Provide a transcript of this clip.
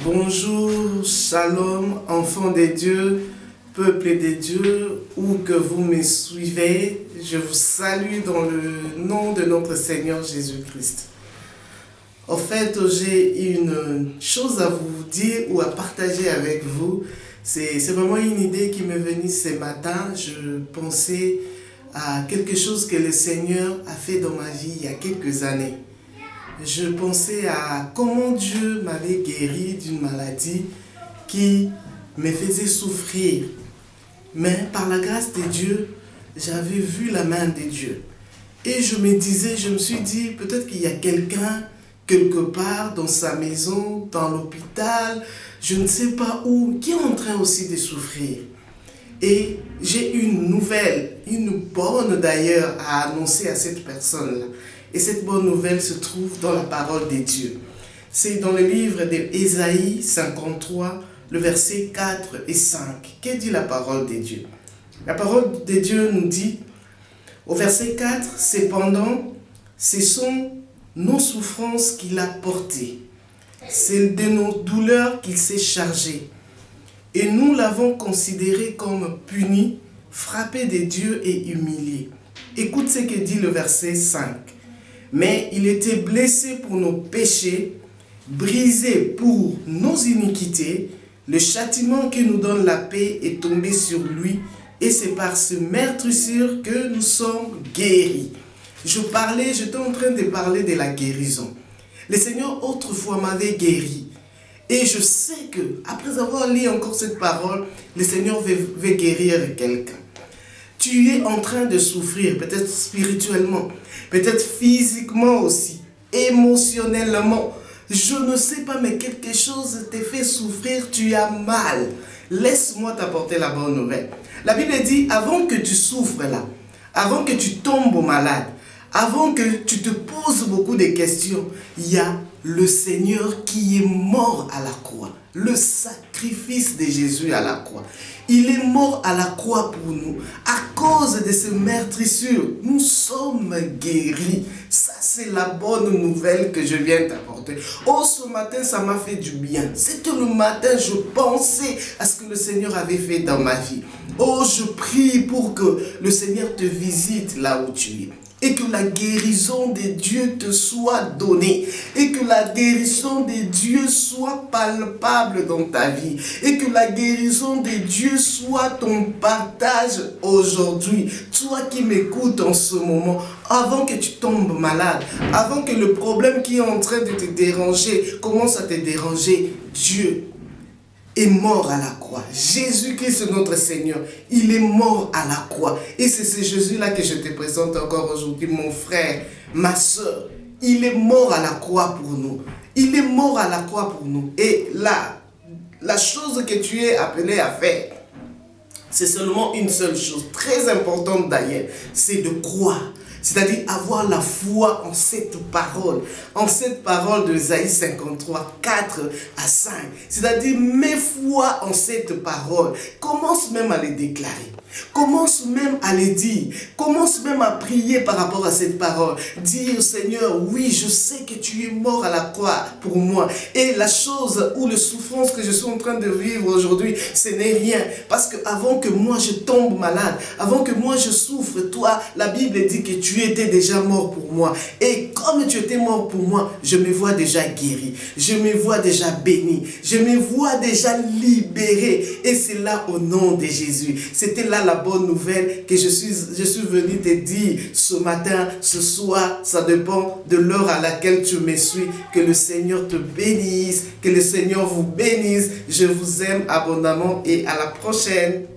Bonjour, shalom, enfants de Dieu, peuple de Dieu, où que vous me suivez, je vous salue dans le nom de notre Seigneur Jésus-Christ. En fait, j'ai une chose à vous dire ou à partager avec vous. C'est vraiment une idée qui m'est venue ce matin. Je pensais à quelque chose que le Seigneur a fait dans ma vie il y a quelques années. Je pensais à comment Dieu m'avait guéri d'une maladie qui me faisait souffrir. Mais par la grâce de Dieu, j'avais vu la main de Dieu. Et je me suis dit, peut-être qu'il y a quelqu'un quelque part dans sa maison, dans l'hôpital, je ne sais pas où, qui est en train aussi de souffrir. Et j'ai une nouvelle, une bonne d'ailleurs, à annoncer à cette personne-là. Et cette bonne nouvelle se trouve dans la parole de Dieu. C'est dans le livre d'Ésaïe 53, le verset 4 et 5. Que dit la parole de Dieu? La parole de Dieu nous dit, au verset 4, « Cependant, ce sont nos souffrances qu'il a portées. C'est de nos douleurs qu'il s'est chargé. Et nous l'avons considéré comme puni, frappé de Dieu et humilié. » Écoute ce que dit le verset 5. « Mais il était blessé pour nos péchés, brisé pour nos iniquités. Le châtiment qui nous donne la paix est tombé sur lui, et c'est par ce meurtrissure que nous sommes guéris. » J'étais en train de parler de la guérison. Le Seigneur autrefois m'avait guéri. Et je sais que, après avoir lu encore cette parole, le Seigneur veut guérir quelqu'un. Tu es en train de souffrir, peut-être spirituellement, peut-être physiquement aussi, émotionnellement. Je ne sais pas, mais quelque chose te fait souffrir, tu as mal. Laisse-moi t'apporter la bonne nouvelle. La Bible dit, avant que tu souffres là, avant que tu tombes malade, avant que tu te poses beaucoup de questions, il y a le Seigneur qui est mort à la croix. Le sacrifice de Jésus à la croix. Il est mort à la croix pour nous. À cause de ces meurtrissures, nous sommes guéris. Ça, c'est la bonne nouvelle que je viens t'apporter. Oh, ce matin, ça m'a fait du bien. C'était le matin, je pensais à ce que le Seigneur avait fait dans ma vie. Oh, je prie pour que le Seigneur te visite là où tu es. Et que la guérison de Dieu te soit donnée. Et que la guérison de Dieu soit palpable dans ta vie. Et que la guérison de Dieu soit ton partage aujourd'hui. Toi qui m'écoutes en ce moment, avant que tu tombes malade, avant que le problème qui est en train de te déranger commence à te déranger, Dieu est mort à la croix. Jésus-Christ, notre Seigneur, il est mort à la croix. Et c'est ce Jésus-là que je te présente encore aujourd'hui, mon frère, ma soeur. Il est mort à la croix pour nous. Il est mort à la croix pour nous. Et là, la chose que tu es appelé à faire, c'est seulement une seule chose, très importante d'ailleurs, c'est de croire. C'est-à-dire avoir la foi en cette parole de Ésaïe 53, 4 à 5. C'est-à-dire, mets foi en cette parole. Commence même à les déclarer. Commence même à les dire. Commence même à prier par rapport à cette parole. Dire, Seigneur, oui, je sais que tu es mort à la croix pour moi. Et la chose ou la souffrance que je suis en train de vivre aujourd'hui, ce n'est rien. Parce que avant que moi je tombe malade, avant que moi je souffre, toi, la Bible dit que tu étais déjà mort pour moi. Et comme tu étais mort pour moi, je me vois déjà guéri. Je me vois déjà béni. Je me vois déjà libéré. Et c'est là au nom de Jésus. C'était là la bonne nouvelle que je suis venu te dire ce matin, ce soir. Ça dépend de l'heure à laquelle tu me suis. Que le Seigneur te bénisse. Que le Seigneur vous bénisse. Je vous aime abondamment et à la prochaine.